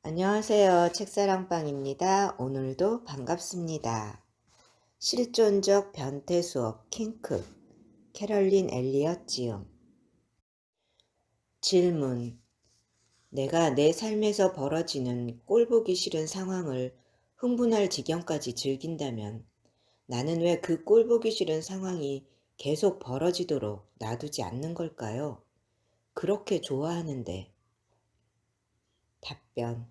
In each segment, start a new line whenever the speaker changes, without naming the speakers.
안녕하세요. 책사랑방입니다. 오늘도 반갑습니다. 실존적 변태 수업 킹크 캐럴린 엘리엇 지음. 질문. 내가 내 삶에서 벌어지는 꼴보기 싫은 상황을 흥분할 지경까지 즐긴다면 나는 왜 그 꼴보기 싫은 상황이 계속 벌어지도록 놔두지 않는 걸까요? 그렇게 좋아하는데. 답변.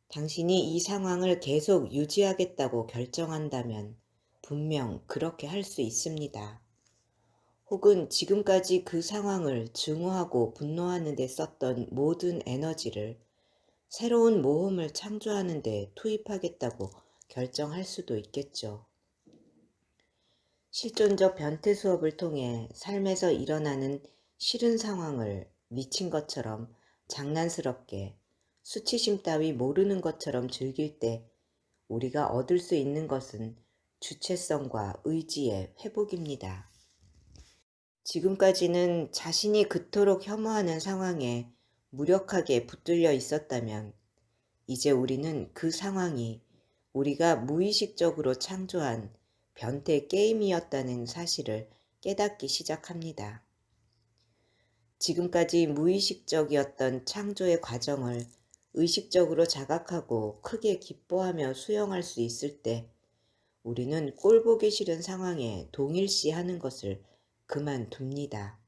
당신이 이 상황을 계속 유지하겠다고 결정한다면 분명 그렇게 할 수 있습니다. 혹은 지금까지 그 상황을 증오하고 분노하는 데 썼던 모든 에너지를 새로운 모험을 창조하는 데 투입하겠다고 결정할 수도 있겠죠. 실존적 변태 수업을 통해 삶에서 일어나는 싫은 상황을 미친 것처럼 장난스럽게 수치심 따위 모르는 것처럼 즐길 때 우리가 얻을 수 있는 것은 주체성과 의지의 회복입니다. 지금까지는 자신이 그토록 혐오하는 상황에 무력하게 붙들려 있었다면 이제 우리는 그 상황이 우리가 무의식적으로 창조한 변태 게임이었다는 사실을 깨닫기 시작합니다. 지금까지 무의식적이었던 창조의 과정을 의식적으로 자각하고 크게 기뻐하며 수용할 수 있을 때 우리는 꼴보기 싫은 상황에 동일시하는 것을 그만둡니다.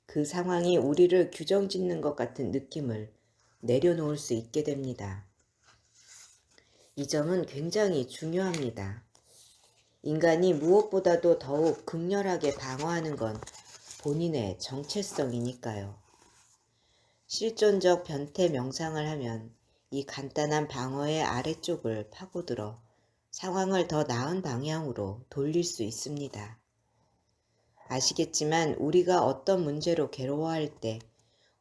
그 상황이 우리를 규정짓는 것 같은 느낌을 내려놓을 수 있게 됩니다. 이 점은 굉장히 중요합니다. 인간이 무엇보다도 더욱 극렬하게 방어하는 건 본인의 정체성이니까요. 실존적 변태 명상을 하면 이 간단한 방어의 아래쪽을 파고들어 상황을 더 나은 방향으로 돌릴 수 있습니다. 아시겠지만 우리가 어떤 문제로 괴로워할 때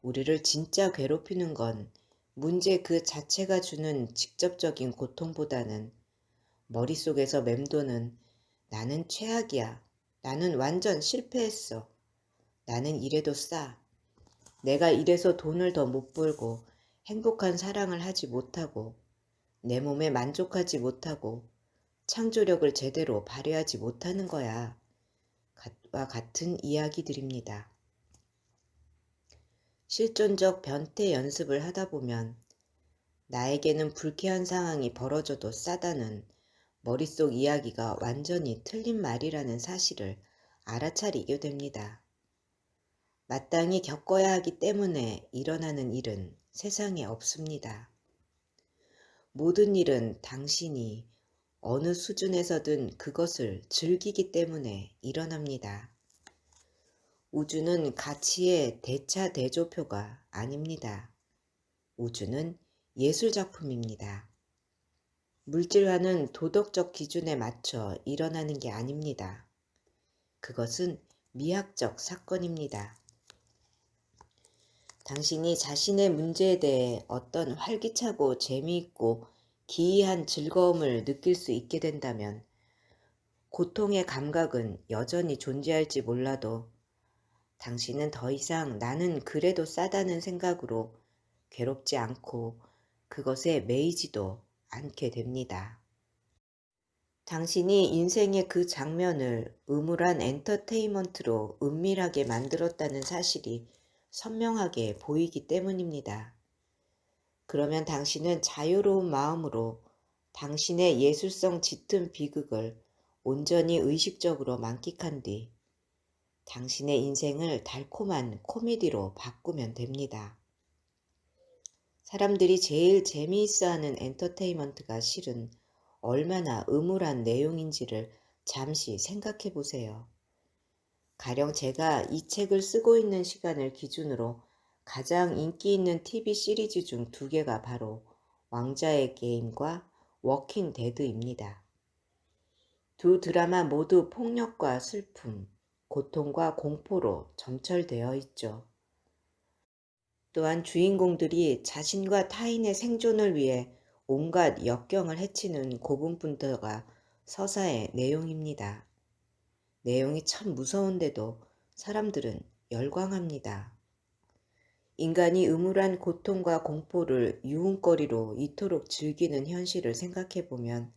우리를 진짜 괴롭히는 건 문제 그 자체가 주는 직접적인 고통보다는 머릿속에서 맴도는 나는 최악이야. 나는 완전 실패했어. 나는 이래도 싸. 내가 이래서 돈을 더 못 벌고 행복한 사랑을 하지 못하고 내 몸에 만족하지 못하고 창조력을 제대로 발휘하지 못하는 거야. 와 같은 이야기들입니다. 실존적 변태 연습을 하다 보면 나에게는 불쾌한 상황이 벌어져도 싸다는 머릿속 이야기가 완전히 틀린 말이라는 사실을 알아차리게 됩니다. 마땅히 겪어야 하기 때문에 일어나는 일은 세상에 없습니다. 모든 일은 당신이 어느 수준에서든 그것을 즐기기 때문에 일어납니다. 우주는 가치의 대차대조표가 아닙니다. 우주는 예술작품입니다. 물질화는 도덕적 기준에 맞춰 일어나는 게 아닙니다. 그것은 미학적 사건입니다. 당신이 자신의 문제에 대해 어떤 활기차고 재미있고 기이한 즐거움을 느낄 수 있게 된다면 고통의 감각은 여전히 존재할지 몰라도 당신은 더 이상 나는 그래도 싸다는 생각으로 괴롭지 않고 그것에 매이지도 않게 됩니다. 당신이 인생의 그 장면을 음울한 엔터테인먼트로 은밀하게 만들었다는 사실이 선명하게 보이기 때문입니다. 그러면 당신은 자유로운 마음으로 당신의 예술성 짙은 비극을 온전히 의식적으로 만끽한 뒤 당신의 인생을 달콤한 코미디로 바꾸면 됩니다. 사람들이 제일 재미있어하는 엔터테인먼트가 실은 얼마나 음울한 내용인지를 잠시 생각해 보세요. 가령 제가 이 책을 쓰고 있는 시간을 기준으로 가장 인기 있는 TV 시리즈 중 두 개가 바로 왕자의 게임과 워킹 데드입니다. 두 드라마 모두 폭력과 슬픔, 고통과 공포로 점철되어 있죠. 또한 주인공들이 자신과 타인의 생존을 위해 온갖 역경을 헤치는 고군분투가 서사의 내용입니다. 내용이 참 무서운데도 사람들은 열광합니다. 인간이 음울한 고통과 공포를 유흥거리로 이토록 즐기는 현실을 생각해보면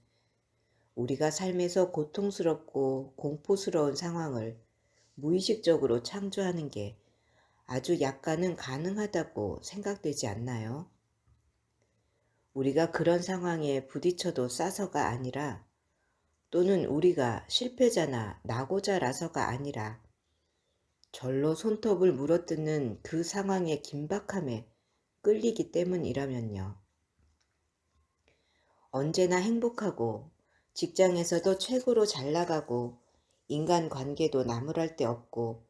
우리가 삶에서 고통스럽고 공포스러운 상황을 무의식적으로 창조하는 게 아주 약간은 가능하다고 생각되지 않나요? 우리가 그런 상황에 부딪혀도 싸서가 아니라, 또는 우리가 실패자나 낙오자라서가 아니라 절로 손톱을 물어뜯는 그 상황의 긴박함에 끌리기 때문이라면요. 언제나 행복하고 직장에서도 최고로 잘 나가고 인간관계도 나무랄 데 없고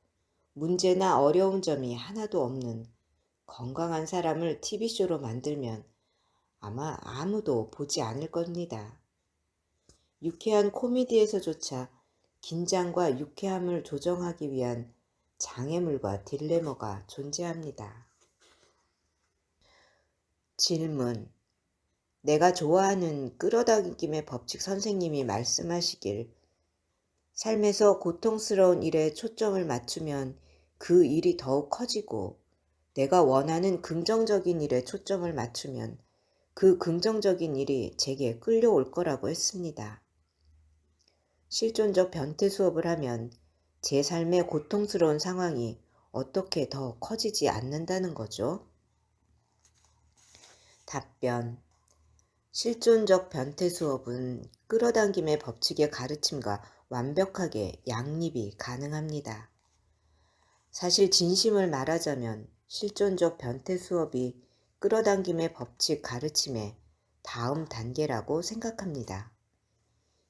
문제나 어려운 점이 하나도 없는 건강한 사람을 TV쇼로 만들면 아마 아무도 보지 않을 겁니다. 유쾌한 코미디에서조차 긴장과 유쾌함을 조정하기 위한 장애물과 딜레마가 존재합니다. 질문. 내가 좋아하는 끌어당김의 법칙 선생님이 말씀하시길 삶에서 고통스러운 일에 초점을 맞추면 그 일이 더욱 커지고 내가 원하는 긍정적인 일에 초점을 맞추면 그 긍정적인 일이 제게 끌려올 거라고 했습니다. 실존적 변태 수업을 하면 제 삶의 고통스러운 상황이 어떻게 더 커지지 않는다는 거죠? 답변. 실존적 변태 수업은 끌어당김의 법칙의 가르침과 완벽하게 양립이 가능합니다. 사실 진심을 말하자면 실존적 변태 수업이 끌어당김의 법칙 가르침의 다음 단계라고 생각합니다.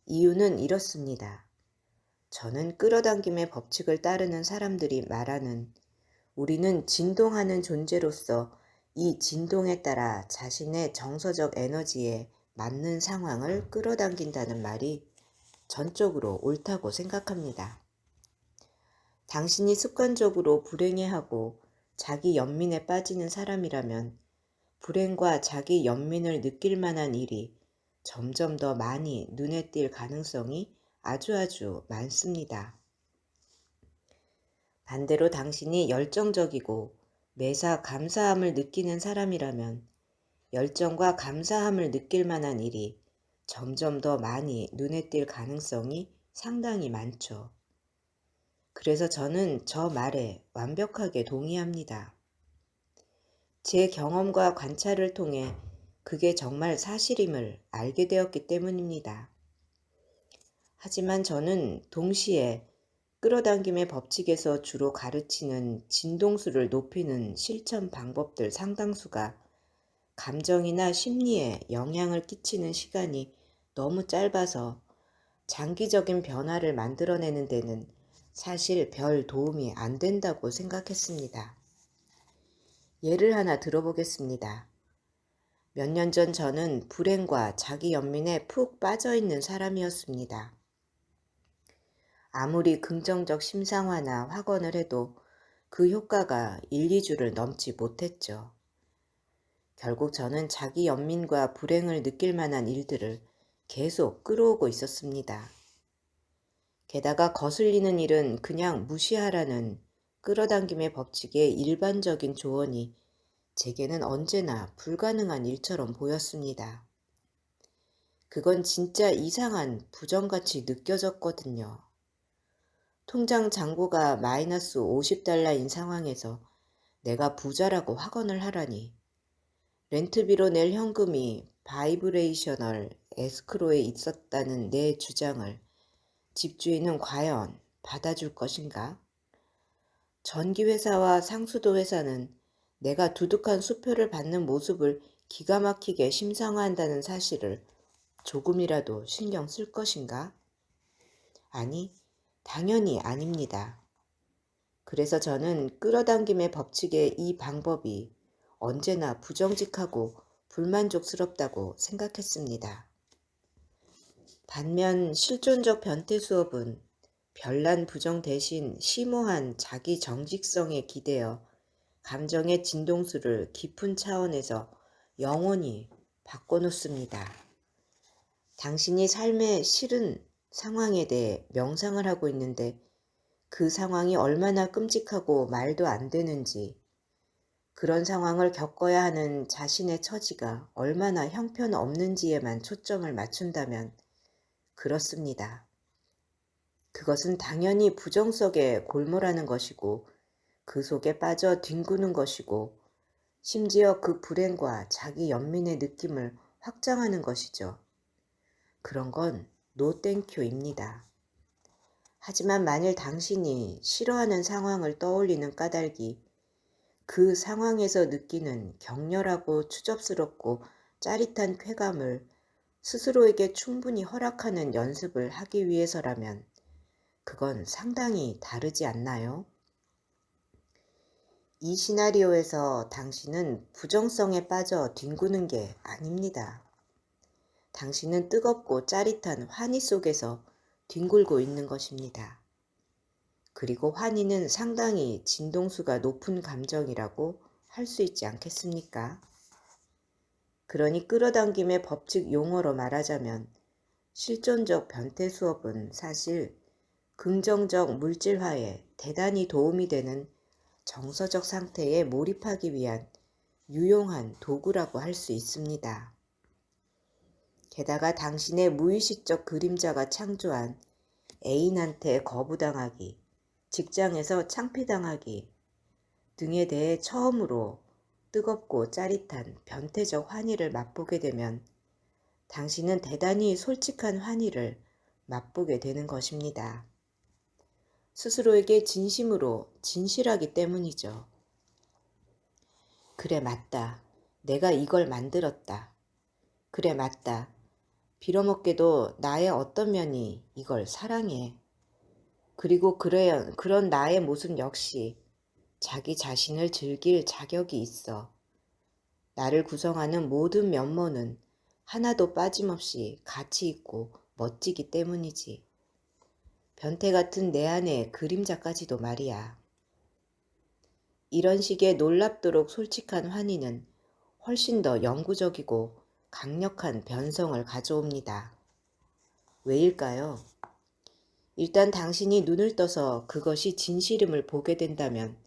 이유는 이렇습니다. 저는 끌어당김의 법칙을 따르는 사람들이 말하는 우리는 진동하는 존재로서 이 진동에 따라 자신의 정서적 에너지에 맞는 상황을 끌어당긴다는 말이 전적으로 옳다고 생각합니다. 당신이 습관적으로 불행해하고 자기 연민에 빠지는 사람이라면 불행과 자기 연민을 느낄 만한 일이 점점 더 많이 눈에 띌 가능성이 아주 많습니다. 반대로 당신이 열정적이고 매사 감사함을 느끼는 사람이라면 열정과 감사함을 느낄 만한 일이 점점 더 많이 눈에 띌 가능성이 상당히 많죠. 그래서 저는 저 말에 완벽하게 동의합니다. 제 경험과 관찰을 통해 그게 정말 사실임을 알게 되었기 때문입니다. 하지만 저는 동시에 끌어당김의 법칙에서 주로 가르치는 진동수를 높이는 실천 방법들 상당수가 감정이나 심리에 영향을 끼치는 시간이 너무 짧아서 장기적인 변화를 만들어내는 데는 사실 별 도움이 안 된다고 생각했습니다. 예를 하나 들어보겠습니다. 몇 년 전 저는 불행과 자기 연민에 푹 빠져있는 사람이었습니다. 아무리 긍정적 심상화나 확언을 해도 그 효과가 1, 2주를 넘지 못했죠. 결국 저는 자기 연민과 불행을 느낄 만한 일들을 계속 끌어오고 있었습니다. 게다가 거슬리는 일은 그냥 무시하라는 끌어당김의 법칙의 일반적인 조언이 제게는 언제나 불가능한 일처럼 보였습니다. 그건 진짜 이상한 부정같이 느껴졌거든요. 통장 잔고가 마이너스 $50인 상황에서 내가 부자라고 확언을 하라니, 렌트비로 낼 현금이 바이브레이셔널 에스크로에 있었다는 내 주장을 집주인은 과연 받아줄 것인가? 전기회사와 상수도 회사는 내가 두둑한 수표를 받는 모습을 기가 막히게 심상화한다는 사실을 조금이라도 신경 쓸 것인가? 아니, 당연히 아닙니다. 그래서 저는 끌어당김의 법칙의 이 방법이 언제나 부정직하고 불만족스럽다고 생각했습니다. 반면 실존적 변태 수업은 별난 부정 대신 심오한 자기 정직성에 기대어 감정의 진동수를 깊은 차원에서 영원히 바꿔놓습니다. 당신이 삶의 싫은 상황에 대해 명상을 하고 있는데 그 상황이 얼마나 끔찍하고 말도 안 되는지, 그런 상황을 겪어야 하는 자신의 처지가 얼마나 형편없는지에만 초점을 맞춘다면 그렇습니다. 그것은 당연히 부정 속에 골몰하는 것이고 그 속에 빠져 뒹구는 것이고 심지어 그 불행과 자기 연민의 느낌을 확장하는 것이죠. 그런 건 노 땡큐입니다. 하지만 만일 당신이 싫어하는 상황을 떠올리는 까닭이 그 상황에서 느끼는 격렬하고 추접스럽고 짜릿한 쾌감을 스스로에게 충분히 허락하는 연습을 하기 위해서라면 그건 상당히 다르지 않나요? 이 시나리오에서 당신은 부정성에 빠져 뒹구는 게 아닙니다. 당신은 뜨겁고 짜릿한 환희 속에서 뒹굴고 있는 것입니다. 그리고 환희는 상당히 진동수가 높은 감정이라고 할 수 있지 않겠습니까? 그러니 끌어당김의 법칙 용어로 말하자면 실존적 변태 수업은 사실 긍정적 물질화에 대단히 도움이 되는 정서적 상태에 몰입하기 위한 유용한 도구라고 할 수 있습니다. 게다가 당신의 무의식적 그림자가 창조한 애인한테 거부당하기, 직장에서 창피당하기 등에 대해 처음으로 뜨겁고 짜릿한 변태적 환희를 맛보게 되면 당신은 대단히 솔직한 환희를 맛보게 되는 것입니다. 스스로에게 진심으로 진실하기 때문이죠. 그래, 맞다. 내가 이걸 만들었다. 그래, 맞다. 빌어먹게도 나의 어떤 면이 이걸 사랑해. 그리고 그런 나의 모습 역시 자기 자신을 즐길 자격이 있어. 나를 구성하는 모든 면모는 하나도 빠짐없이 가치 있고 멋지기 때문이지. 변태 같은 내 안의 그림자까지도 말이야. 이런 식의 놀랍도록 솔직한 환희는 훨씬 더 영구적이고 강력한 변성을 가져옵니다. 왜일까요? 일단 당신이 눈을 떠서 그것이 진실임을 보게 된다면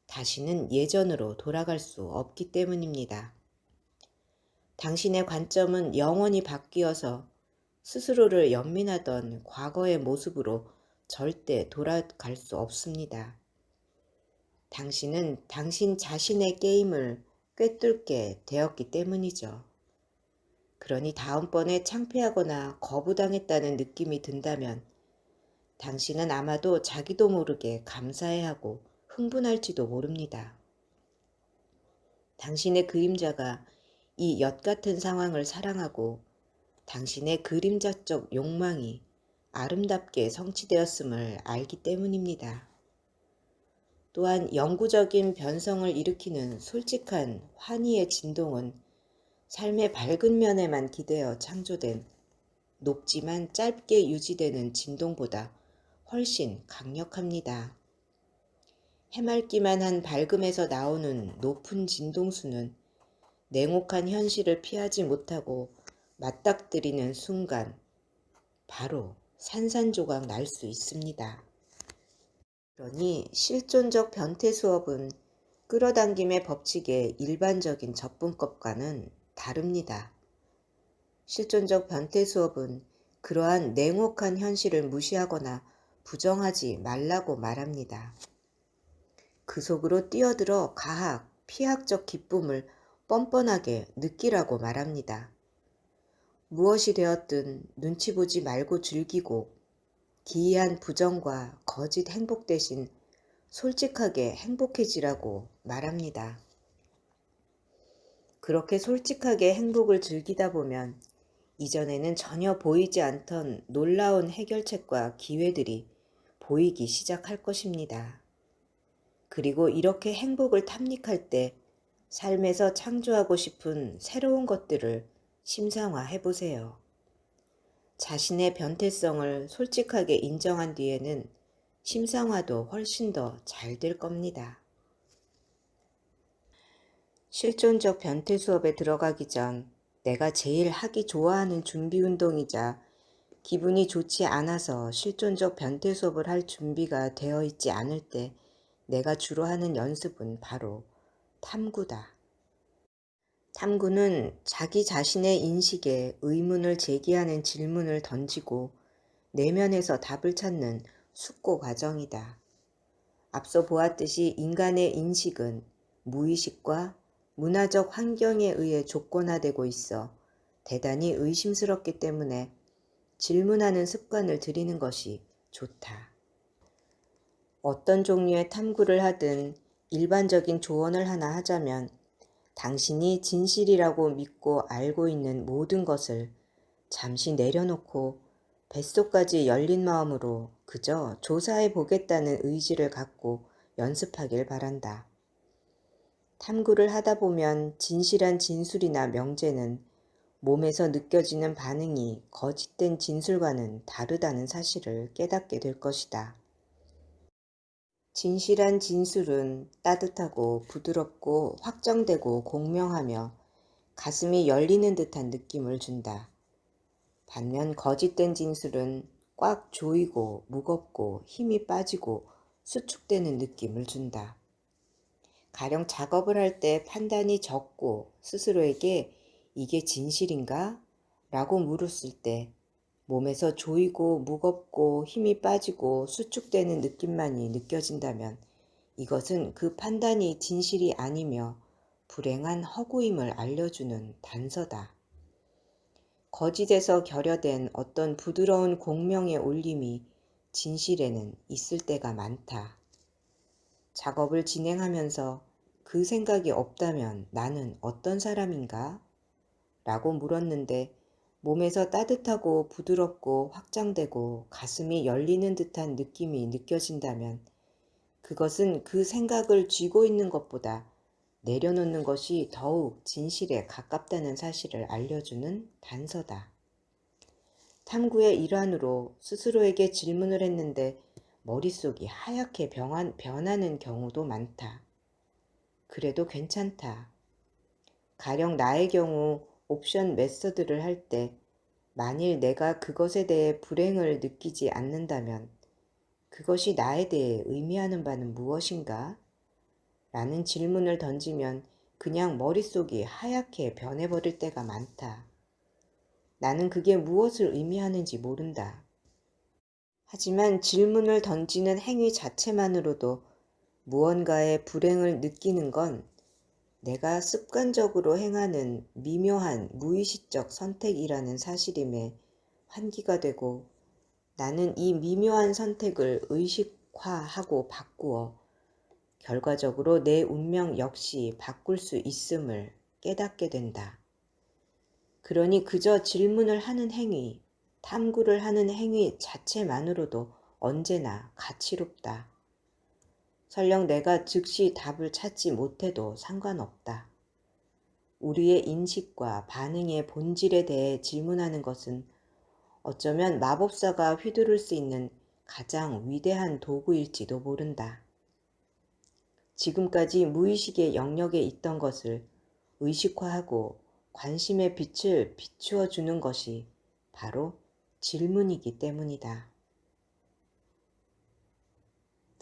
다시는 예전으로 돌아갈 수 없기 때문입니다. 당신의 관점은 영원히 바뀌어서 스스로를 연민하던 과거의 모습으로 절대 돌아갈 수 없습니다. 당신은 당신 자신의 게임을 꿰뚫게 되었기 때문이죠. 그러니 다음번에 창피하거나 거부당했다는 느낌이 든다면 당신은 아마도 자기도 모르게 감사해하고 흥분할지도 모릅니다. 당신의 그림자가 이 엿 같은 상황을 사랑하고 당신의 그림자적 욕망이 아름답게 성취되었음을 알기 때문입니다. 또한 영구적인 변성을 일으키는 솔직한 환희의 진동은 삶의 밝은 면에만 기대어 창조된 높지만 짧게 유지되는 진동보다 훨씬 강력합니다. 해맑기만 한 밝음에서 나오는 높은 진동수는 냉혹한 현실을 피하지 못하고 맞닥뜨리는 순간 바로 산산조각 날 수 있습니다. 그러니 실존적 변태 수업은 끌어당김의 법칙의 일반적인 접근법과는 다릅니다. 실존적 변태 수업은 그러한 냉혹한 현실을 무시하거나 부정하지 말라고 말합니다. 그 속으로 뛰어들어 가학, 피학적 기쁨을 뻔뻔하게 느끼라고 말합니다. 무엇이 되었든 눈치 보지 말고 즐기고 기이한 부정과 거짓 행복 대신 솔직하게 행복해지라고 말합니다. 그렇게 솔직하게 행복을 즐기다 보면 이전에는 전혀 보이지 않던 놀라운 해결책과 기회들이 보이기 시작할 것입니다. 그리고 이렇게 행복을 탐닉할 때 삶에서 창조하고 싶은 새로운 것들을 심상화해 보세요. 자신의 변태성을 솔직하게 인정한 뒤에는 심상화도 훨씬 더 잘 될 겁니다. 실존적 변태 수업에 들어가기 전 내가 제일 하기 좋아하는 준비 운동이자 기분이 좋지 않아서 실존적 변태 수업을 할 준비가 되어 있지 않을 때 내가 주로 하는 연습은 바로 탐구다. 탐구는 자기 자신의 인식에 의문을 제기하는 질문을 던지고 내면에서 답을 찾는 숙고 과정이다. 앞서 보았듯이 인간의 인식은 무의식과 문화적 환경에 의해 조건화되고 있어 대단히 의심스럽기 때문에 질문하는 습관을 들이는 것이 좋다. 어떤 종류의 탐구를 하든 일반적인 조언을 하나 하자면 당신이 진실이라고 믿고 알고 있는 모든 것을 잠시 내려놓고 뱃속까지 열린 마음으로 그저 조사해 보겠다는 의지를 갖고 연습하길 바란다. 탐구를 하다 보면 진실한 진술이나 명제는 몸에서 느껴지는 반응이 거짓된 진술과는 다르다는 사실을 깨닫게 될 것이다. 진실한 진술은 따뜻하고 부드럽고 확정되고 공명하며 가슴이 열리는 듯한 느낌을 준다. 반면 거짓된 진술은 꽉 조이고 무겁고 힘이 빠지고 수축되는 느낌을 준다. 가령 작업을 할 때 판단이 적고 스스로에게 이게 진실인가? 라고 물었을 때 몸에서 조이고 무겁고 힘이 빠지고 수축되는 느낌만이 느껴진다면 이것은 그 판단이 진실이 아니며 불행한 허구임을 알려주는 단서다. 거짓에서 결여된 어떤 부드러운 공명의 울림이 진실에는 있을 때가 많다. 작업을 진행하면서 그 생각이 없다면 나는 어떤 사람인가? 라고 물었는데 몸에서 따뜻하고 부드럽고 확장되고 가슴이 열리는 듯한 느낌이 느껴진다면 그것은 그 생각을 쥐고 있는 것보다 내려놓는 것이 더욱 진실에 가깝다는 사실을 알려주는 단서다. 탐구의 일환으로 스스로에게 질문을 했는데 머릿속이 하얗게 변하는 경우도 많다. 그래도 괜찮다. 가령 나의 경우 옵션 메서드를 할 때 만일 내가 그것에 대해 불행을 느끼지 않는다면 그것이 나에 대해 의미하는 바는 무엇인가? 라는 질문을 던지면 그냥 머릿속이 하얗게 변해버릴 때가 많다. 나는 그게 무엇을 의미하는지 모른다. 하지만 질문을 던지는 행위 자체만으로도 무언가의 불행을 느끼는 건 내가 습관적으로 행하는 미묘한 무의식적 선택이라는 사실임에 환기가 되고 나는 이 미묘한 선택을 의식화하고 바꾸어 결과적으로 내 운명 역시 바꿀 수 있음을 깨닫게 된다. 그러니 그저 질문을 하는 행위, 탐구를 하는 행위 자체만으로도 언제나 가치롭다. 설령 내가 즉시 답을 찾지 못해도 상관없다. 우리의 인식과 반응의 본질에 대해 질문하는 것은 어쩌면 마법사가 휘두를 수 있는 가장 위대한 도구일지도 모른다. 지금까지 무의식의 영역에 있던 것을 의식화하고 관심의 빛을 비추어 주는 것이 바로 질문이기 때문이다.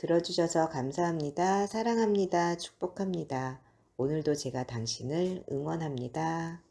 들어주셔서 감사합니다. 사랑합니다. 축복합니다. 오늘도 제가 당신을 응원합니다.